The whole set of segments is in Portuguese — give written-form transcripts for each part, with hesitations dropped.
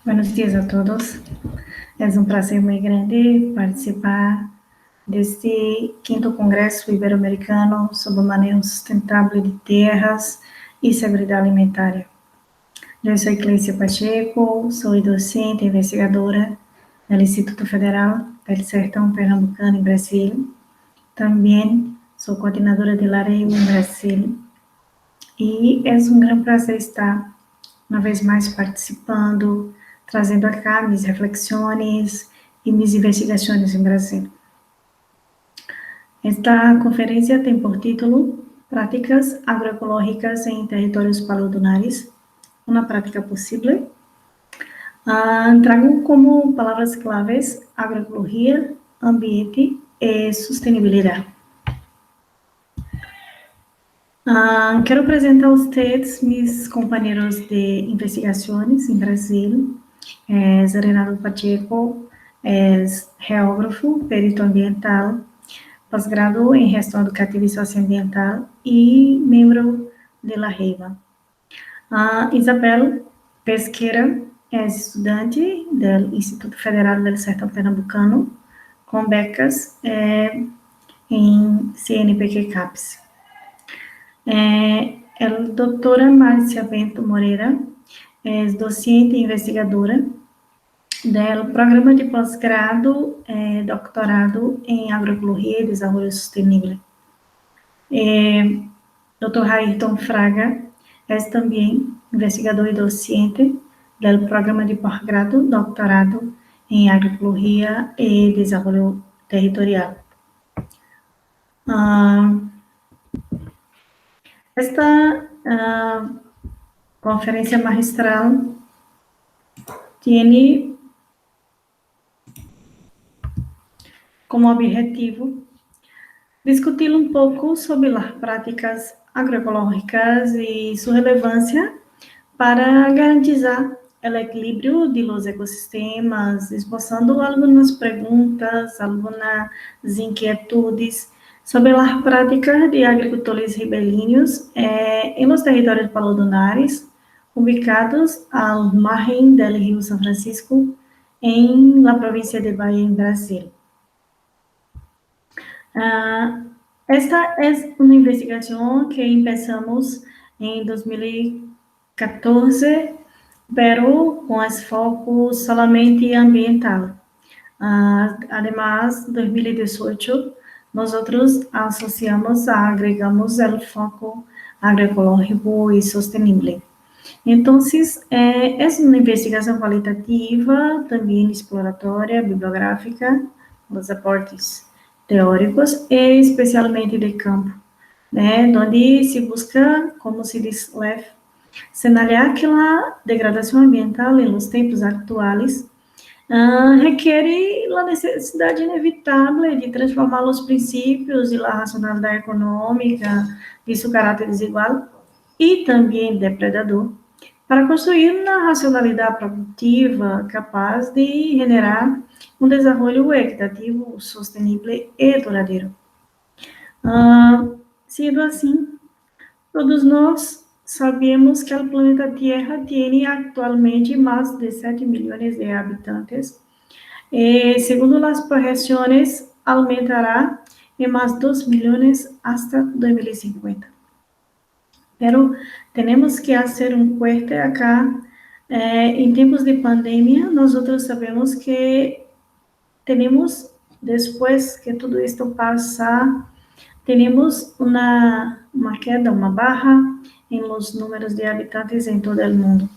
Buenos días a todos. Es un placer muy grande participar de este quinto Congresso Ibero-Americano sobre o manejo sustentável de terras e segurança alimentar. Eu sou Cleicia Pacheco, sou docente e investigadora do Instituto Federal do Sertão Pernambucano, em Brasil. Também sou coordenadora de Lareio, em Brasil. E é um grande prazer estar, uma vez mais, participando, trazendo acá minhas reflexões e minhas investigações em Brasil. Esta conferência tem por título Práticas Agroecológicas em Territórios Palodunares, uma prática possível. Trago como palavras-claves agroecologia, ambiente e sustentabilidade. Quero apresentar a vocês meus companheiros de investigações em Brasil. Renato Pacheco é geógrafo, perito ambiental, pós-grado em gestão educativa e socioambiental e membro de La Reiva. Isabel Pesqueira é estudante do Instituto Federal do Sertão Pernambucano, com becas em CNPq CAPES. A doutora Márcia Bento Moreira é docente e investigadora do programa de pós-grado doutorado em agroecologia e desenvolvimento sustentável. Dr. Ayrton Fraga é também investigador e docente do programa de pós-grado doutorado em agroecologia e desenvolvimento territorial. Esta conferência magistral tem como objetivo discutir um pouco sobre as práticas agroecológicas e sua relevância para garantizar o equilíbrio de los ecossistemas, esboçando algumas perguntas, algumas inquietudes sobre as práticas de agricultores ribeirinhos em los territórios palodunares, ubicados à margem do Rio São Francisco, em la província de Bahia, em Brasil. Esta é uma investigação que começamos em 2014, pero com foco solamente ambiental. Además, em 2018, nós agregamos o foco agroecológico e sustentável. Então, é uma investigação qualitativa, também exploratória, bibliográfica, os aportes teóricos e especialmente de campo, onde se busca, como se diz, señalar que a degradação ambiental em los tempos atuais requer a necessidade inevitável de transformar os princípios e a racionalidade econômica de seu caráter desigual e também depredador para construir uma racionalidade produtiva capaz de generar um desenvolvimento equitativo, sustentável e duradouro. Sendo assim, todos nós sabemos que o planeta Terra tem atualmente mais de 7 milhões de habitantes. Segundo as projeções, aumentará em mais 2 milhões até 2050. Pero temos que fazer um corte acá. Em tempos de pandemia, nós sabemos que temos, depois que tudo isto passar, temos uma queda, uma barra em los números de habitantes em todo o mundo,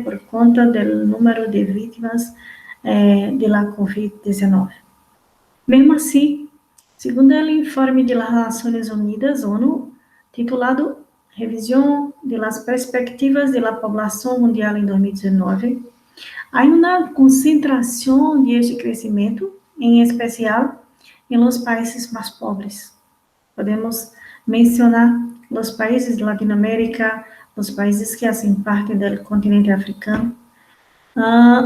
por conta do número de vítimas de la COVID-19. Mesmo assim, segundo o informe de las Nações Unidas, ONU, titulado Revisão de las Perspectivas de la Poblação Mundial em 2019, há uma concentração deste crescimento, em especial em los países mais pobres. Podemos mencionar os países de Latinoamérica, os países que fazem parte do continente africano,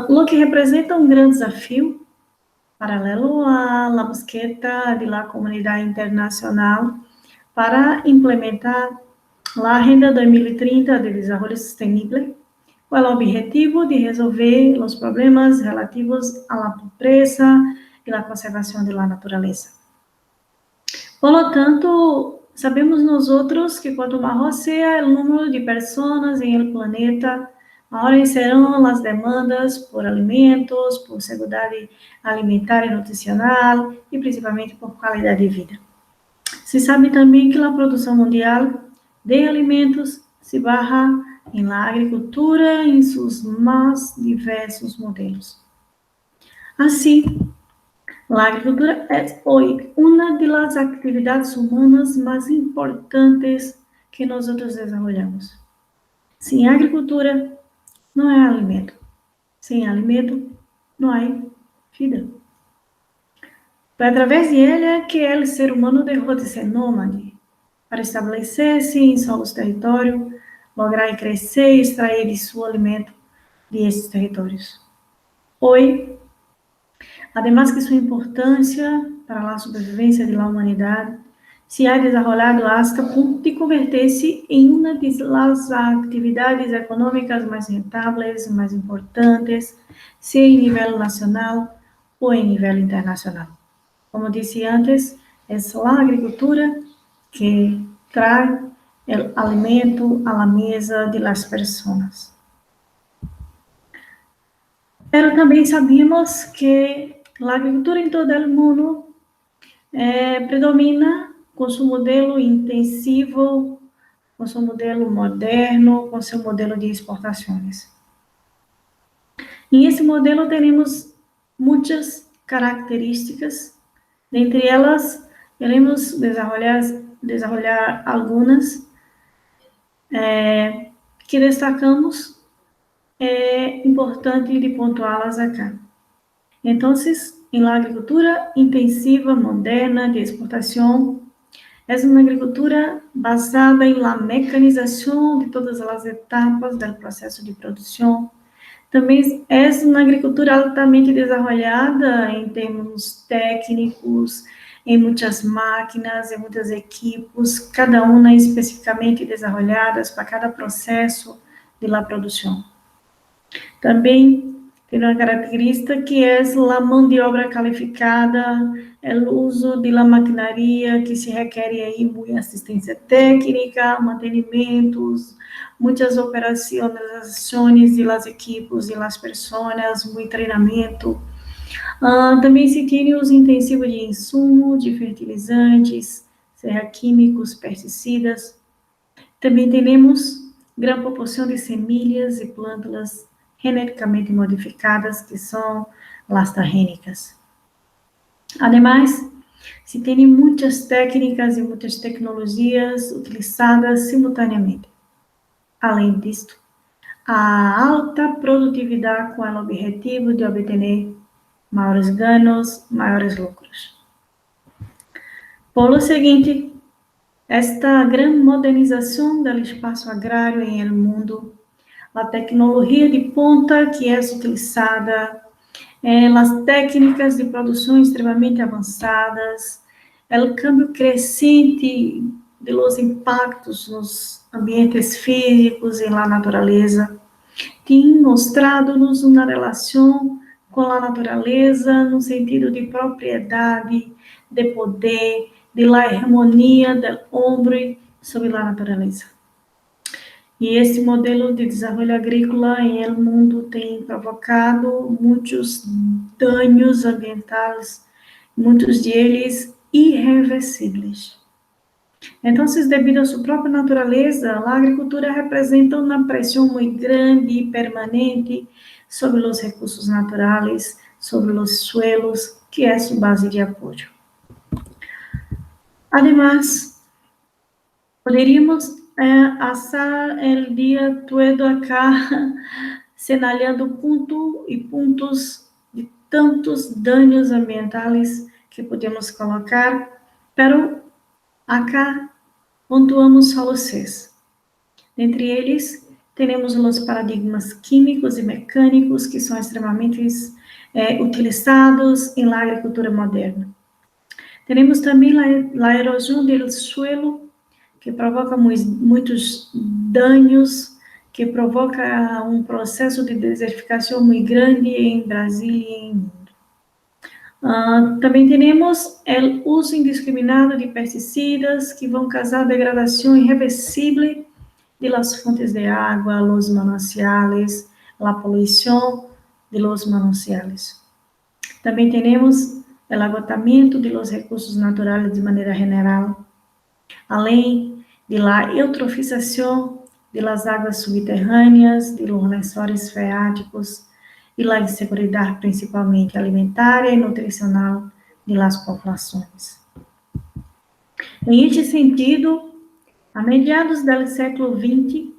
o que representa um grande desafio, paralelo à busca da comunidade internacional para implementar a Agenda 2030 de Desenvolvimento Sustentável com o objetivo de resolver os problemas relativos à pobreza e à conservação da natureza. Por lo tanto, sabemos nós outros que quanto maior seja o número de pessoas em el planeta, maiores serão as demandas por alimentos, por segurança alimentar e nutricional e principalmente por qualidade de vida. Se sabe também que a produção mundial de alimentos se basa em la agricultura em seus mais diversos modelos. Assim, a agricultura é hoje uma das atividades humanas mais importantes que nós desenvolvemos. Sem agricultura, não há alimento. Sem alimento, não há vida. Foi através de ela que o ser humano deixou de ser nômade, para estabelecer-se em solos territórios, lograr crescer e extrair de seu alimento desses territórios. Hoje, además que sua importância para a sobrevivência da humanidade se ha desenvolvido hasta ponto de converter-se em uma das atividades econômicas mais rentáveis, mais importantes, seja em nível nacional ou em nível internacional. Como disse antes, é a agricultura que traz o alimento à mesa de las pessoas. Mas também sabemos que a agricultura em todo o mundo predomina com seu modelo intensivo, com seu modelo moderno, com seu modelo de exportações. E esse modelo temos muitas características, dentre elas, queremos desenvolver algumas que destacamos, é importante de pontuá-las acá. Então, em la agricultura intensiva, moderna, de exportação, é uma agricultura basada em la mecanização de todas as etapas do processo de produção. Também é uma agricultura altamente desenvolvida em termos técnicos, em muitas máquinas, em muitos equipos, cada uma especificamente desenvolvidas para cada processo de la produção. Também tem uma característica que é a mão de obra qualificada, o uso de la maquinaria que se requer aí muita assistência técnica, mantenimentos, muitas operações de las equipos e las pessoas, muito treinamento. Também se tem os intensivos de insumo, de fertilizantes, seja químicos, pesticidas. Também temos grande proporção de semilhas e plantas geneticamente modificadas, que são las transgênicas. Ademais, se tem muitas técnicas e muitas tecnologias utilizadas simultaneamente. Além disto, a alta produtividade com o objetivo de obter maiores ganhos, maiores lucros. Por lo seguinte, esta grande modernização do espaço agrário em el mundo, a tecnologia de ponta que é utilizada, as técnicas de produção extremamente avançadas, o câmbio crescente de los impactos nos ambientes físicos e na natureza, tem mostrado-nos uma relação com a natureza no sentido de propriedade, de poder, de la harmonia do homem sobre a natureza. E esse modelo de desenvolvimento agrícola em el mundo tem provocado muitos danos ambientais, muitos deles irreversíveis. Então, devido à sua própria natureza, a agricultura representa uma pressão muito grande e permanente sobre os recursos naturais, sobre os suelos, que é sua base de apoio. Además, poderíamos passar o dia todo acá sinalando pontos de tantos danos ambientais que podemos colocar, pero acá pontuamos só os 6. Dentre eles, temos os paradigmas químicos e mecânicos que são extremamente utilizados na agricultura moderna. Temos também a erosão do suelo, que provoca muitos danos que provoca um processo de desertificação muito grande em Brasil e em mundo. Também temos o uso indiscriminado de pesticidas que vão causar degradação irreversível de las fuentes de agua, los mananciales, la poluição de los mananciales. Também temos o agotamento de los recursos naturais de maneira general, além de la eutrofização de las águas subterrâneas, de los lençóis freáticos, e la inseguridade, principalmente alimentar e nutricional, de las populações. Em este sentido, a mediados do século XX,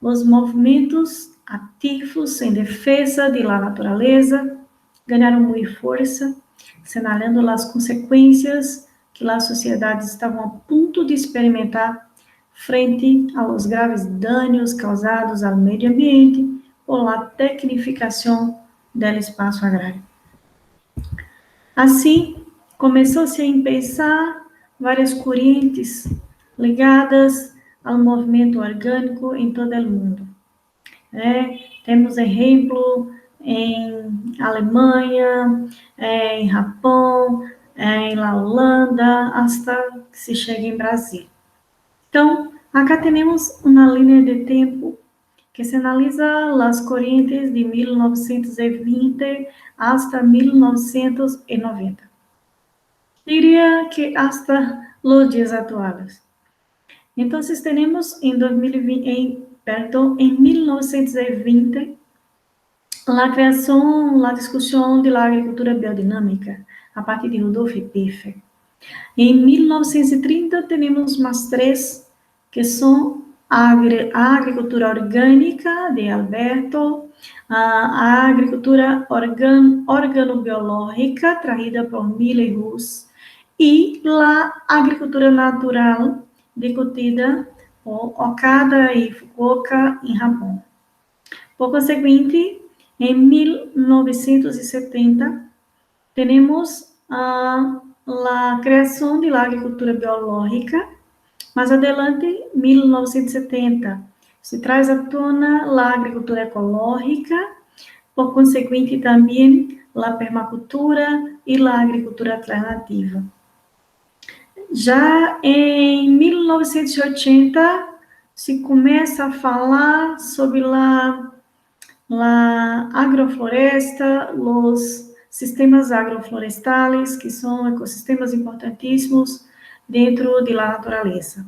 os movimentos ativos em defesa de la natureza ganharam muita força, sinalando as consequências que as sociedades estavam a ponto de experimentar frente aos graves danos causados ao meio ambiente por la tecnificação do espaço agrário. Assim, começou-se a pensar várias correntes ligadas ao movimento orgânico em todo o mundo. Temos exemplo em Alemanha, em Japão, em Holanda, até que se chega em Brasil. Então, acá temos uma linha de tempo que se analisa as correntes de 1920 hasta 1990. Diria que hasta os dias atuais. Então, temos em 1920, a criação, a discussão da agricultura biodinâmica, a partir de Rudolf Piffer. Em 1930, temos mais três, que são a agricultura orgânica, de Alberto, a agricultura organobiológica, trazida por Miller e Rus, e a agricultura natural, discutida por Okada e Fukuoka, em Japão. Por conseguinte, em 1970, temos a criação da agricultura biológica. Mais adelante, 1970, se traz à tona a agricultura ecológica, por conseguinte também a permacultura e a agricultura alternativa. Já em 1980, se começa a falar sobre a agrofloresta, os sistemas agroflorestales, que são ecossistemas importantíssimos dentro da natureza.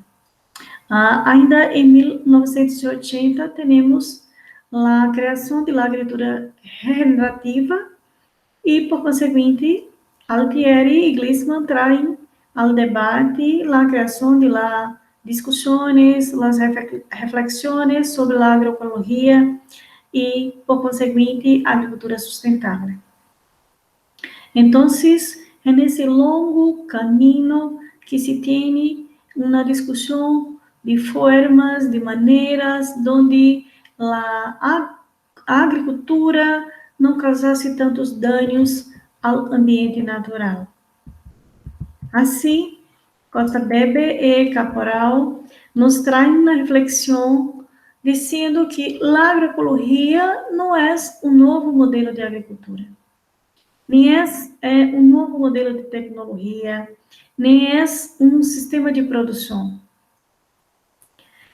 Ainda em 1980, temos a criação da agricultura regenerativa e, por conseguinte, Altieri e Glisman trazem ao debate a criação de discussões, as reflexões sobre a agroecologia e, por conseguinte, a agricultura sustentável. Então, é nesse longo caminho que se tem uma discussão de formas, de maneiras, onde a agricultura não causasse tantos danos ao ambiente natural. Assim, Costa Bebe e Caporal nos trazem uma reflexão dizendo que a agroecologia não é um novo modelo de agricultura, nem é um novo modelo de tecnologia, nem é um sistema de produção.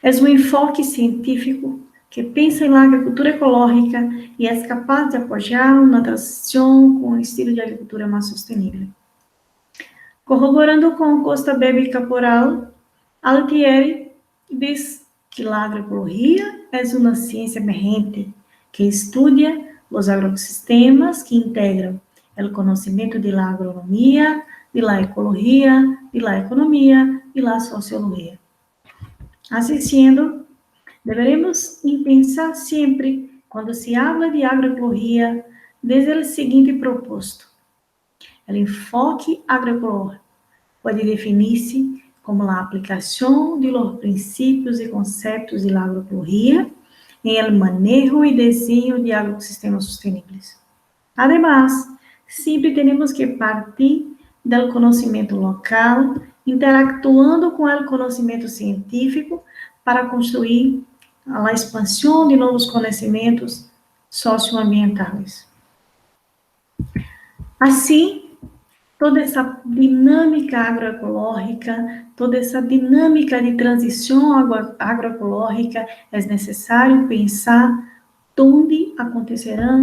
É um enfoque científico que pensa na agricultura ecológica e é capaz de apoiar uma transição com um estilo de agricultura mais sustentável. Corroborando com Costa Bebe e Caporal, Altieri diz que a agroecologia é uma ciência emergente que estuda os agrossistemas que integram o conhecimento da agronomia, da ecologia, da economia e da sociologia. Assim sendo, deveremos pensar sempre, quando se habla de agroecologia, desde o seguinte propósito: o enfoque agroecológico pode definir-se como a aplicação de los princípios e conceitos de agroecologia em el manejo e desenho de agrossistemas sustentáveis. Además, sempre temos que partir do conhecimento local, interactuando com o conhecimento científico para construir à expansão de novos conhecimentos socioambientais. Assim, toda essa dinâmica agroecológica, toda essa dinâmica de transição agroecológica, é necessário pensar onde acontecerá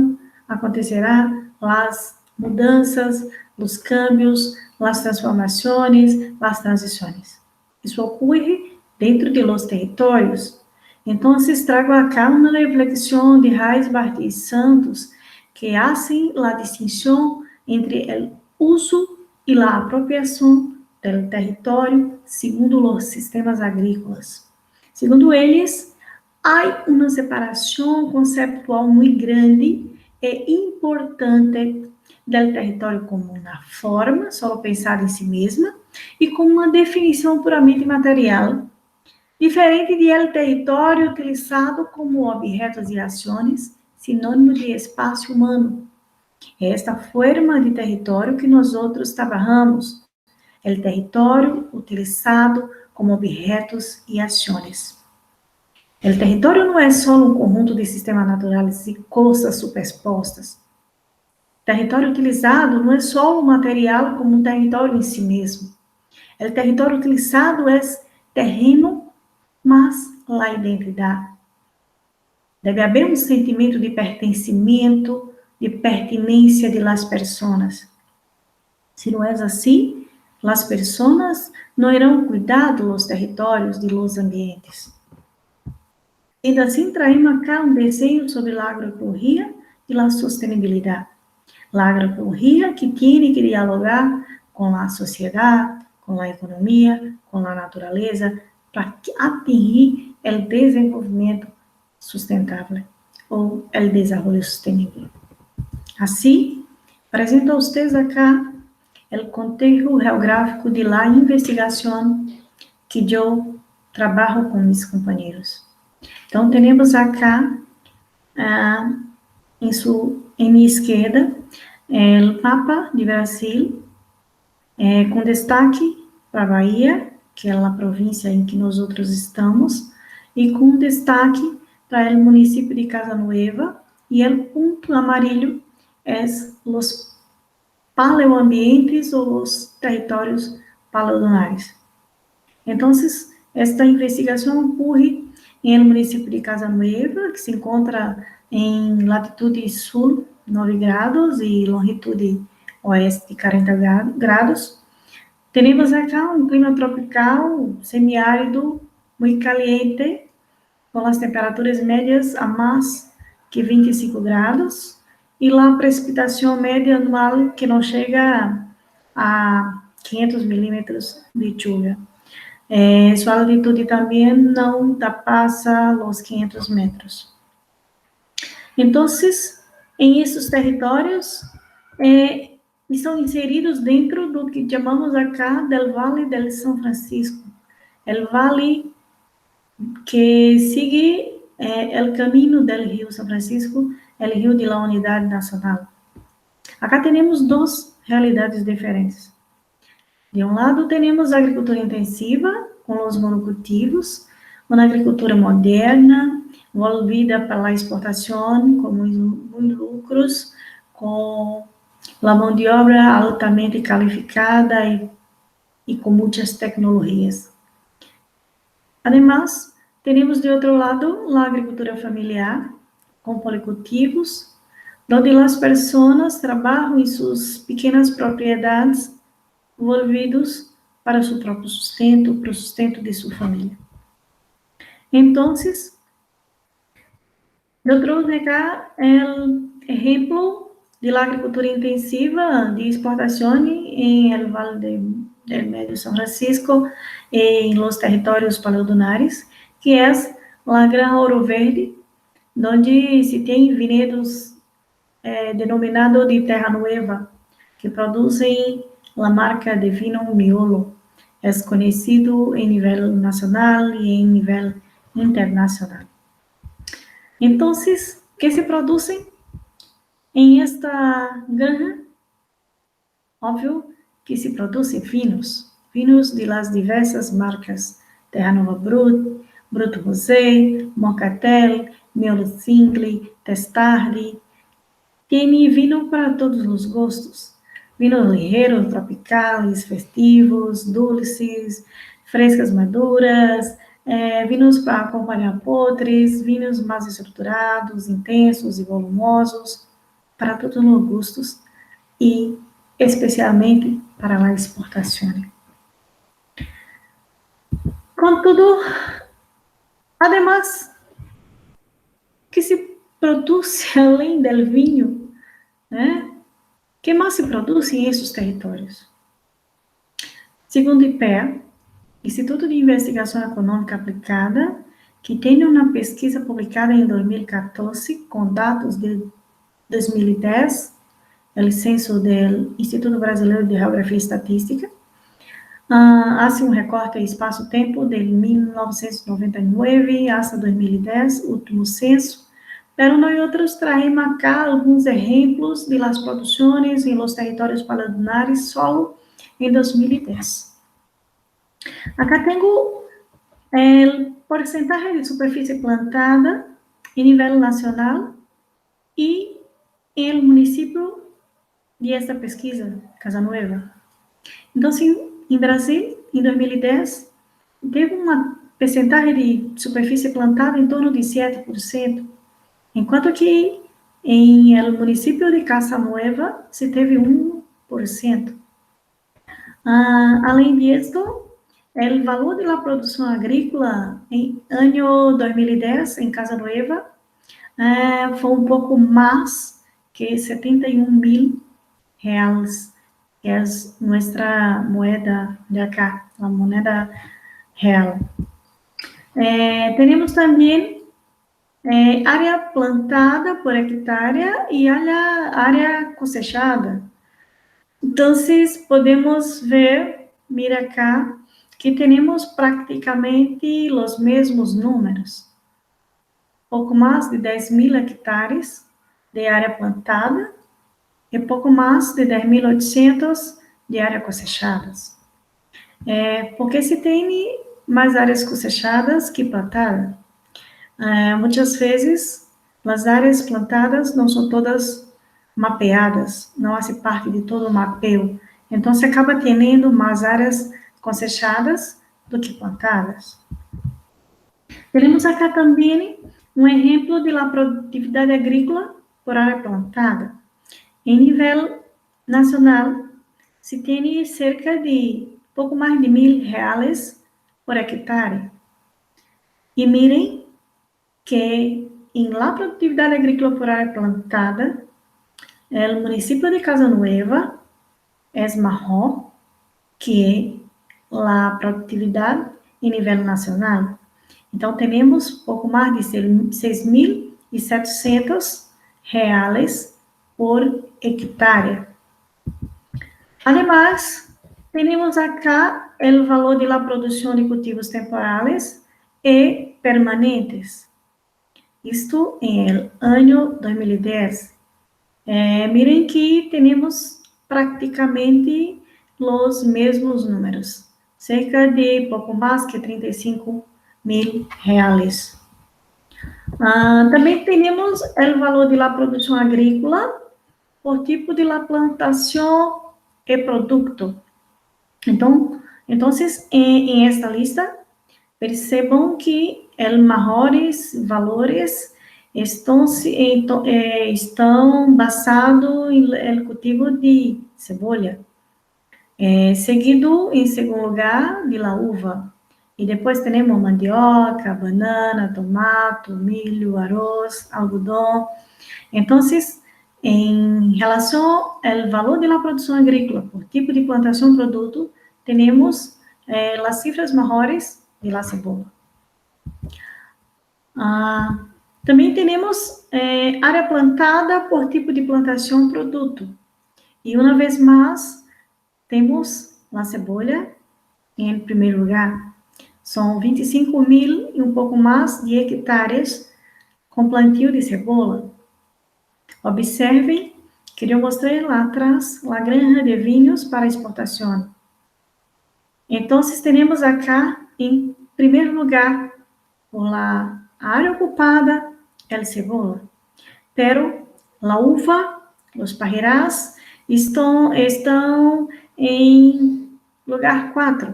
as mudanças, os cambios, as transformações, as transições. Isso ocorre dentro de los territórios. Então, trago acá uma reflexão de Reis Martí Santos, que fazem a distinção entre o uso e a apropriação do território segundo os sistemas agrícolas. Segundo eles, há uma separação conceptual muito grande e importante do território como uma forma, só pensar em si mesma, e como uma definição puramente material, diferente do território utilizado como objetos e ações, sinônimo de espaço humano. É esta forma de território que nós outros trabalhamos, o território utilizado como objetos e ações. O território não é só um conjunto de sistemas naturais e coisas superpostas. O território utilizado não é só o material como um território em si mesmo. O território utilizado é terreno, mas a identidade. Deve haver um sentimento de pertencimento, de pertinência de las pessoas. Se não é assim, as pessoas não irão cuidar dos territórios, de los ambientes. E assim traímos acá um desenho sobre a agroecologia e a sustentabilidade. A agroecologia que tem que dialogar com a sociedade, com a economia, com a natureza, para atingir o desenvolvimento sustentável ou o desenvolvimento sustentável. Assim, apresento a vocês acá o contexto geográfico de la investigação que eu trabalho com meus companheiros. Então, temos acá, em minha esquerda, o mapa de Brasil, com destaque para a Bahia, que é a província em que nós outros estamos, e com destaque para o município de Casa Nueva, e o ponto amarillo é os paleoambientes ou os territórios paleodunares. Então, esta investigação ocorre no município de Casa Nueva, que se encontra em latitude sul, 9 graus, e longitude oeste, 40 grados. Temos acá um clima tropical, semiárido, muito caliente, com as temperaturas médias a mais que 25 graus, e a precipitação média anual que não chega a 500 milímetros de chuva. Sua altitude também não ultrapassa os 500 metros. Então, em esses territórios, estão inseridos dentro do que chamamos acá del Vale del São Francisco, o vale que sigue o caminho do Rio São Francisco, o rio de la Unidade Nacional. Acá temos duas realidades diferentes. De um lado, temos a agricultura intensiva, com os monocultivos, uma agricultura moderna, volvida para a exportação, com muitos lucros, com a mão de obra altamente qualificada e com muitas tecnologias. Además, temos de outro lado a agricultura familiar, com policultivos, onde as pessoas trabalham em suas pequenas propriedades, volvidos para o seu próprio sustento, para o sustento de sua família. Então, eu trouxe cá o exemplo de la agricultura intensiva de exportação em el Vale del Medio São Francisco, em los territórios paleodunares, que é a Gran Ouro Verde, onde se tem vinhedos denominados de Terra Nueva, que produzem a marca de vinho Miolo. É conhecido em nível nacional e em nível internacional. Então, o que se produzem em esta granja? Óbvio que se produzem vinhos de las diversas marcas, Terra Nova Brut, Bruto Rosé, Moscatel, Miolo Single, Testardi. Tem vinho para todos os gostos. Vinhos ligeiros, tropicais, festivos, dulces, frescas maduras, vinhos para acompanhar potres, vinhos mais estruturados, intensos e volumosos, para todos os gostos e especialmente para a exportação. Contudo, además, que se produz além do vinho, né? Que mais se produz em esses territórios? Segundo o IPEA, Instituto de Investigação Econômica Aplicada, que tem uma pesquisa publicada em 2014 com dados de 2010, o censo do Instituto Brasileiro de Geografia e Estatística, hace um recorte espaço-tempo de 1999 até 2010, último censo, pero nós traemos acá alguns exemplos de las produções em los territórios paladinares solo em 2010. Acá tenho o porcentaje de superfície plantada em nível nacional e o município de esta pesquisa, Casa Nueva. Então, em Brasil, em 2010, teve uma percentagem de superfície plantada em torno de 7%, enquanto que em el município de Casa Nueva se teve 1%. Além disso, o valor da produção agrícola em ano 2010 em Casa Nueva foi um pouco mais que 71 mil reais, que é nossa moeda de acá, a moneda real. Temos também área plantada por hectare e área cosechada. Então, podemos ver, mira acá, que temos praticamente os mesmos números. Pouco mais de 10 mil hectares de área plantada e pouco mais de 10.800 de áreas cosechadas. Porque se tem mais áreas cosechadas que plantadas. Muitas vezes, as áreas plantadas não são todas mapeadas, não fazem parte de todo o mapeio. Então, se acaba tendo mais áreas cosechadas do que plantadas. Temos acá também um exemplo da produtividade agrícola por área plantada. Em nível nacional, se tem cerca de pouco mais de R$1.000 por hectare. E mirem que em la produtividade agrícola por área plantada, o município de Casa Nueva é maior que a produtividade em nível nacional. Então, temos pouco mais de R$6.700 por hectare. Además, temos acá o valor de la produção de cultivos temporais e permanentes. Isto em el ano 2010. Miren que temos praticamente os mesmos números, cerca de pouco mais que 35 mil reais. Também temos o valor de la produção agrícola por tipo de la plantação e produto. Então, em esta lista, percebam que os maiores valores estão basados no cultivo de cebola, seguido, em segundo lugar, de la uva. E depois temos mandioca, banana, tomate, milho, arroz, algodão. Então, em relação ao valor da produção agrícola por tipo de plantação produto, temos as cifras maiores de la cebola. Também temos área plantada por tipo de plantação produto. E uma vez mais, temos a cebola em primeiro lugar. São 25 mil e um pouco mais de hectares com plantio de cebola. Observem que eu mostrei lá atrás a granja de vinhos para exportação. Então, temos acá, em primeiro lugar, por la área ocupada, el segundo. Pero la uva, los pajerás, estão em lugar 4.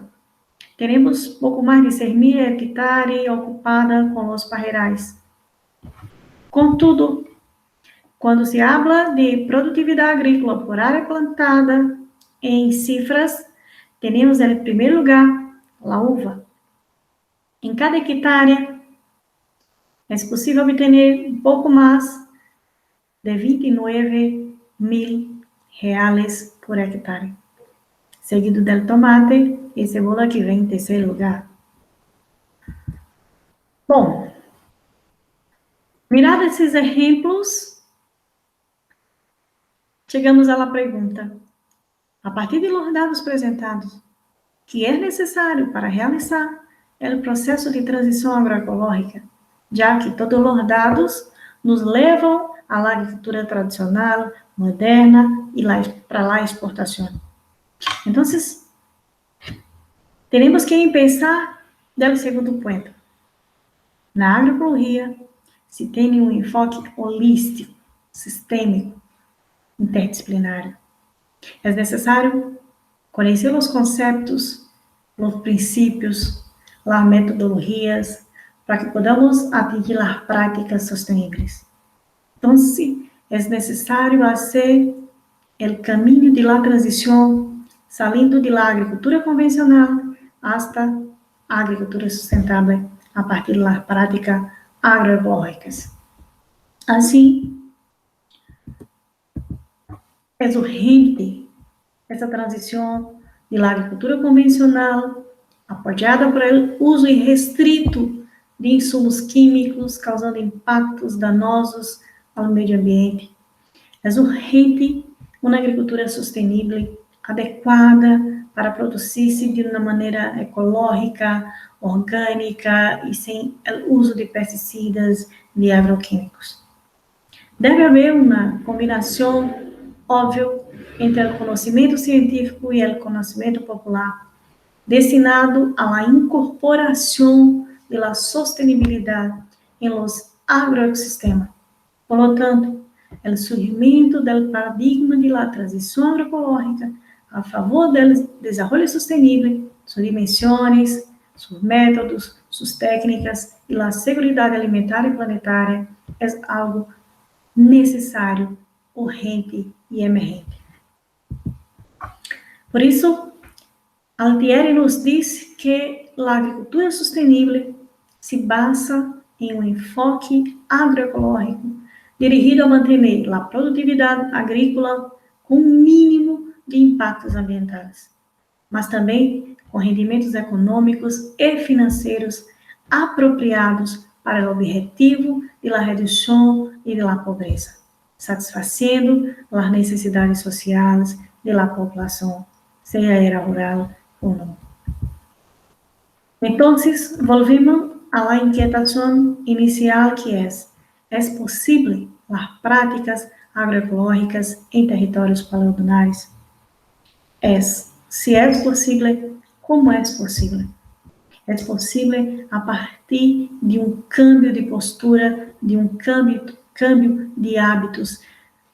Teremos pouco mais de 6.000 hectares ocupada com os pajerás. Contudo, quando se habla de produtividade agrícola por área plantada, em cifras, temos em primeiro lugar a uva. Em cada hectare, é possível obter um pouco mais de 29.000 reais por hectare, seguido do tomate e cebola, que vem em terceiro lugar. Bom, mirado esses exemplos, chegamos à pergunta: a partir dos dados apresentados, que é necessário para realizar o processo de transição agroecológica, já que todos os dados nos levam à agricultura tradicional, moderna e para a exportação. Então, temos que pensar no segundo ponto. Na agroecologia, se tem um enfoque holístico, sistêmico, interdisciplinar. É necessário conhecer os conceitos, os princípios, as metodologias, para que podamos atingir as práticas sustentáveis. Então, é necessário fazer o caminho de la transição, saindo de la agricultura convencional hasta a agricultura sustentável a partir das práticas agroecológicas. Assim, é urgente essa transição de la agricultura convencional, apoiada por o uso irrestrito de insumos químicos, causando impactos danosos ao meio ambiente. É urgente uma agricultura sustentável, adequada para produzir-se de uma maneira ecológica, orgânica e sem o uso de pesticidas e agroquímicos. Deve haver uma combinação óbvia entre o conhecimento científico e o conhecimento popular, destinado à incorporação da sustentabilidade em los agroecossistemas. Por lo tanto, o surgimento do paradigma de la transição agroecológica a favor do desenvolvimento sustentável, suas dimensões, seus métodos, suas técnicas e a segurança alimentar e planetária é algo necessário, urgente e emergente. Por isso, Altieri nos diz que a agricultura sustentável se basa em um enfoque agroecológico dirigido a manter a produtividade agrícola com um mínimo de impactos ambientais, mas também com rendimentos econômicos e financeiros apropriados para o objetivo de la redução e de la pobreza, satisfazendo as necessidades sociais da população, seja era rural ou não. Então, volvemos à inquietação inicial, que é possível as práticas agroecológicas em territórios paleodunares? Se é possível, como é possível? É possível a partir de um câmbio de postura, de um câmbio de hábitos,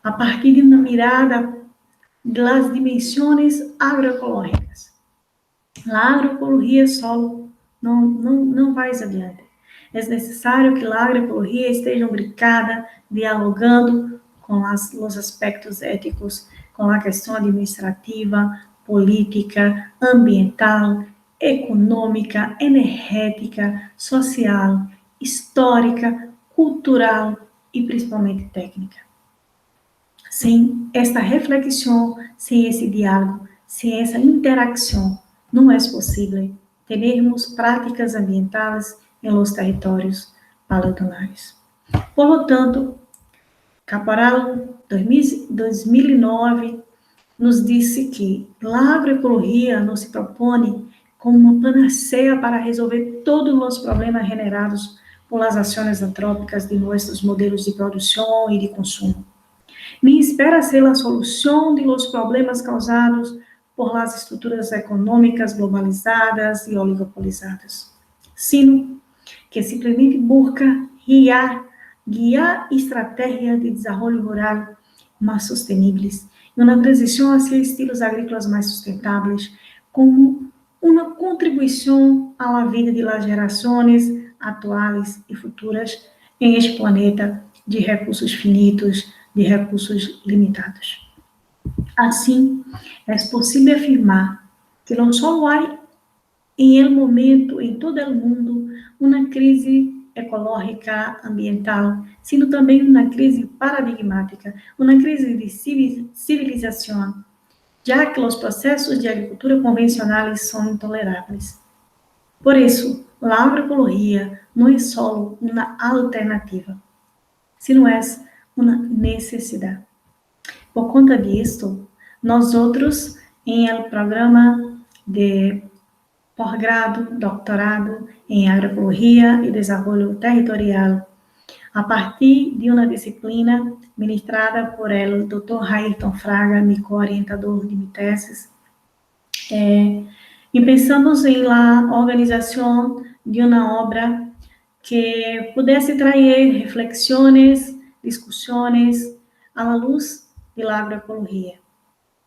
a partir de uma mirada das dimensões agroecológicas. A agroecologia solo não vai adiante. É necessário que a agroecologia esteja imbricada, dialogando com os aspectos éticos, com a questão administrativa, política, ambiental, econômica, energética, social, histórica, cultural e principalmente técnica. Sem esta reflexão, sem esse diálogo, sem essa interação, não é possível termos práticas ambientais em los territórios paleodunares. Por lo tanto, Caporal 2009 nos disse que a agroecologia não se propõe como uma panaceia para resolver todos os problemas generados por as ações antrópicas de nossos modelos de produção e de consumo, nem espera ser a solução de los problemas causados por las estruturas econômicas globalizadas e oligopolizadas, sino que simplesmente busca guiar estratégias de desenvolvimento rural mais sustentáveis, uma transição hacia estilos agrícolas mais sustentáveis, como uma contribuição à vida das gerações atuais e futuras em este planeta de recursos finitos, de recursos limitados. Assim, é possível afirmar que não só há em el momento, em todo o mundo, uma crise ecológica, ambiental, sino também uma crise paradigmática, uma crise de civilização, já que os processos de agricultura convencionais são intoleráveis. Por isso, a agroecologia não é só uma alternativa, sino é uma necessidade. Por conta disto, nós outros, em el programa de pós-grado, doutorado em agroecologia e desenvolvimento territorial, a partir de uma disciplina ministrada por el Dr. Ayrton Fraga, meu co-orientador de minha tese, e pensamos em la organização de uma obra que pudesse trazer reflexões, discussões à luz da agroecologia.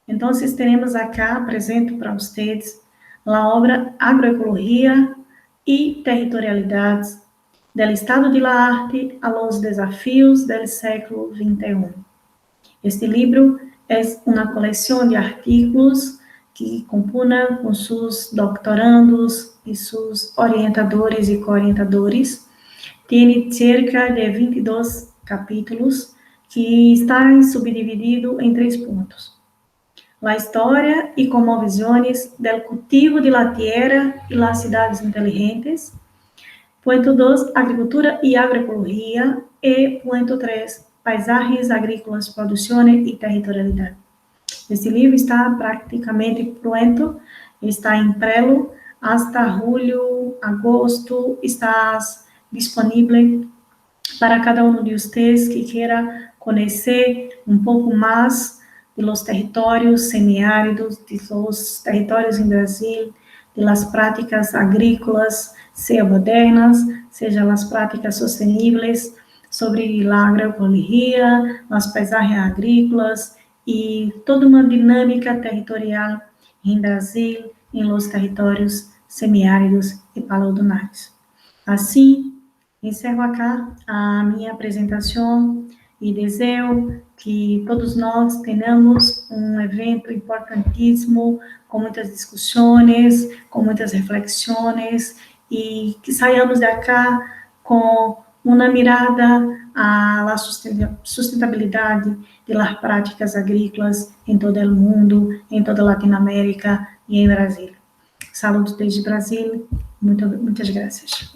Então, teremos acá, apresento para vocês, a obra Agroecologia e Territorialidades, do estado de la arte a los desafios del século XXI. Este livro é uma coleção de artigos que compõem com seus doutorandos e seus orientadores e co-orientadores. Tem cerca de 22 capítulos que estão subdivididos em 3 pontos. La história e cosmovisões del cultivo de la tierra e las cidades inteligentes. Ponto 2, agricultura e agroecologia. E ponto 3, paisagens agrícolas, produção e territorialidade. Este livro está praticamente pronto, está em prelo, hasta julho, agosto, está disponível para cada um de vocês que queira conhecer um pouco mais de los territórios semiáridos, de los territórios em Brasil, de las práticas agrícolas, seja modernas, seja las práticas sustentáveis, sobre a agroecologia, as paisagens agrícolas e toda uma dinâmica territorial em Brasil, em los territórios semiáridos e paleodunares. Assim, encerro acá a minha apresentação e desejo que todos nós tenhamos um evento importantíssimo, com muitas discussões, com muitas reflexões, e que saiamos de cá com uma mirada à sustentabilidade das práticas agrícolas em todo o mundo, em toda a Latinoamérica e em Brasil. Saludos desde Brasil, muitas graças.